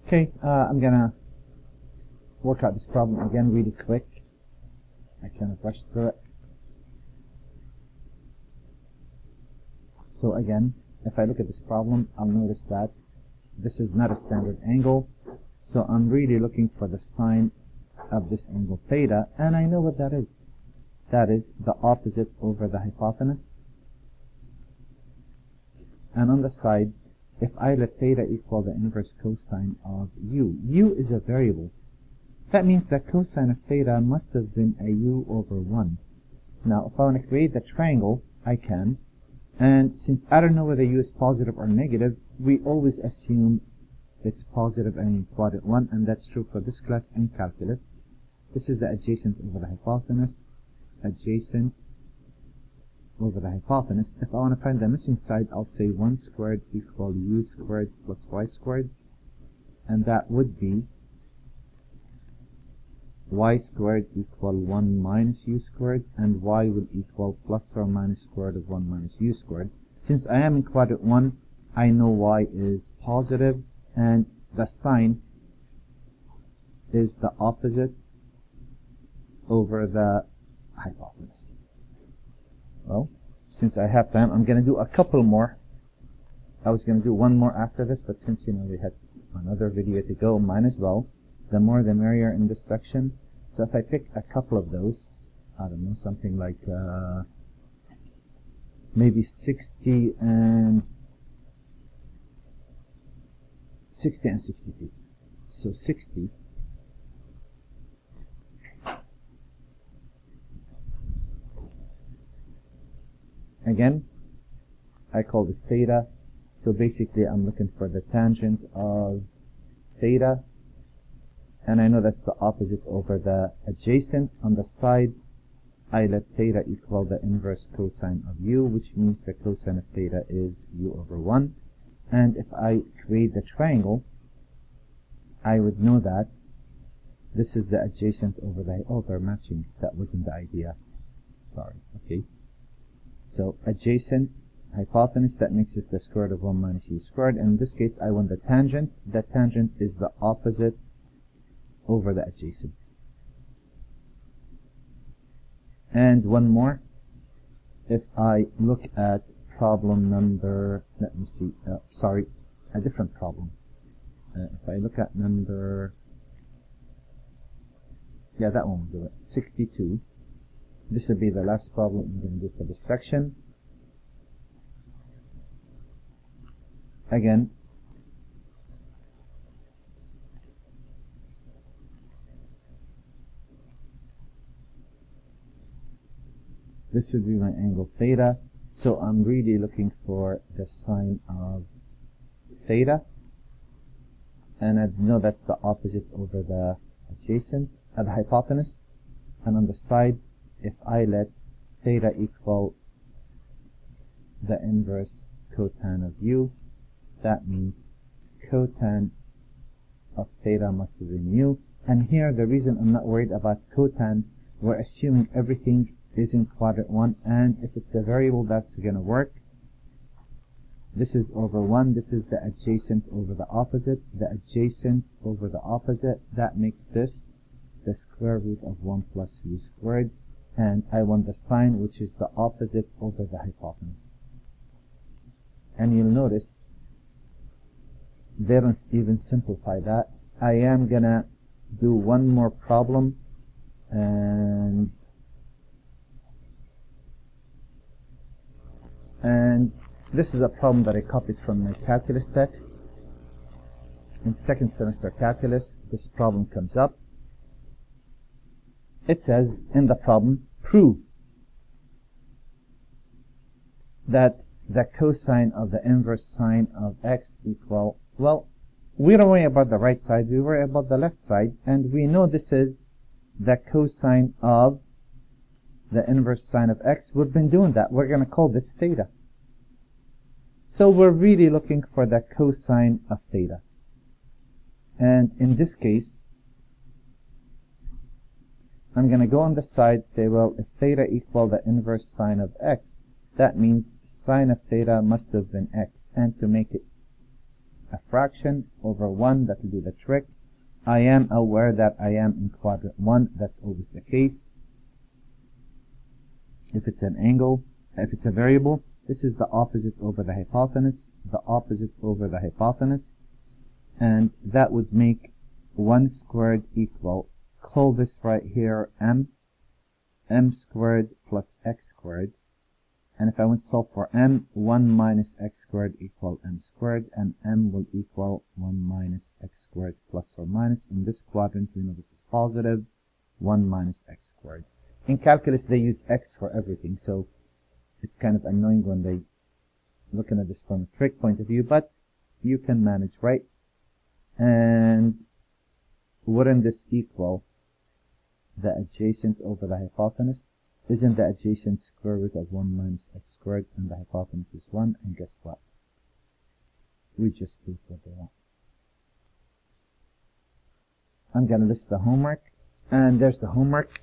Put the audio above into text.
Okay, I'm gonna work out this problem again really quick. I kind of rushed through it. So again, if I look at this problem, I'll notice that this is not a standard angle. So I'm really looking for the sine of this angle theta, and I know what that is. That is the opposite over the hypotenuse. And on the side, if I let theta equal the inverse cosine of u is a variable. That means that cosine of theta must have been a u over 1. Now, if I want to create the triangle, I can. And since I don't know whether u is positive or negative, we always assume it's positive and in quadrant 1, and that's true for this class and calculus. This is the adjacent over the hypotenuse, adjacent over the hypotenuse. If I want to find the missing side, I'll say 1 squared equal u squared plus y squared, and that would be y squared equal 1 minus u squared, and y will equal plus or minus square root of 1 minus u squared. Since I am in quadrant 1, I know y is positive, and the sine is the opposite over the hypotenuse. Well, since I have time, I'm going to do a couple more. I was going to do one more after this, but since, we had another video to go, might as well. The more the merrier in this section. So if I pick a couple of those, I don't know, something like maybe 60 and 62. So 60. Again, I call this theta. So basically I'm looking for the tangent of theta. And I know that's the opposite over the adjacent. On the side, I let theta equal the inverse cosine of u, which means the cosine of theta is u over 1. And if I create the triangle, I would know that this is the adjacent over the... Oh, they're matching. That wasn't the idea. Sorry. Okay. So adjacent, hypotenuse, that makes this the square root of 1 minus u squared. And in this case, I want the tangent. The tangent is the opposite over the adjacent. And one more. If I look at problem number, let me see, a different problem. If I look at number, that one will do it, 62. This will be the last problem I'm going to do for this section. Again, this would be my angle theta. So I'm really looking for the sine of theta. And I know that's the opposite over the adjacent, the hypotenuse. And on the side, if I let theta equal the inverse cotan of u, that means cotan of theta must have been u. And here, the reason I'm not worried about cotan, we're assuming everything is in quadrant 1, and if it's a variable, that's going to work. This is over 1. This is the adjacent over the opposite. The adjacent over the opposite, that makes this the square root of 1 plus u squared. And I want the sine, which is the opposite over the hypotenuse. And you'll notice they don't even simplify that. I am going to do one more problem, and this is a problem that I copied from my calculus text. In second semester calculus, this problem comes up. It says in the problem, prove that the cosine of the inverse sine of x equal, well, we don't worry about the right side, we worry about the left side, and we know this is the cosine of the inverse sine of x. We've been doing that. We're going to call this theta. So we're really looking for the cosine of theta. And in this case, I'm going to go on the side, say, well, if theta equal the inverse sine of x, that means sine of theta must have been x. And to make it a fraction over 1, that will do the trick. I am aware that I am in quadrant 1, that's always the case. If it's an angle, if it's a variable, this is the opposite over the hypotenuse, the opposite over the hypotenuse, and that would make 1 squared equal, call this right here m squared plus x squared. And if I want to solve for m, 1 minus x squared equal m squared, and m will equal 1 minus x squared plus or minus. In this quadrant, we know this is positive, 1 minus x squared. In calculus, they use x for everything, so it's kind of annoying when they looking at this from a trick point of view, but you can manage, right? And wouldn't this equal the adjacent over the hypotenuse? Isn't the adjacent square root of 1 minus x squared, and the hypotenuse is 1, and guess what? We just proved what they want. I'm going to list the homework, and there's the homework.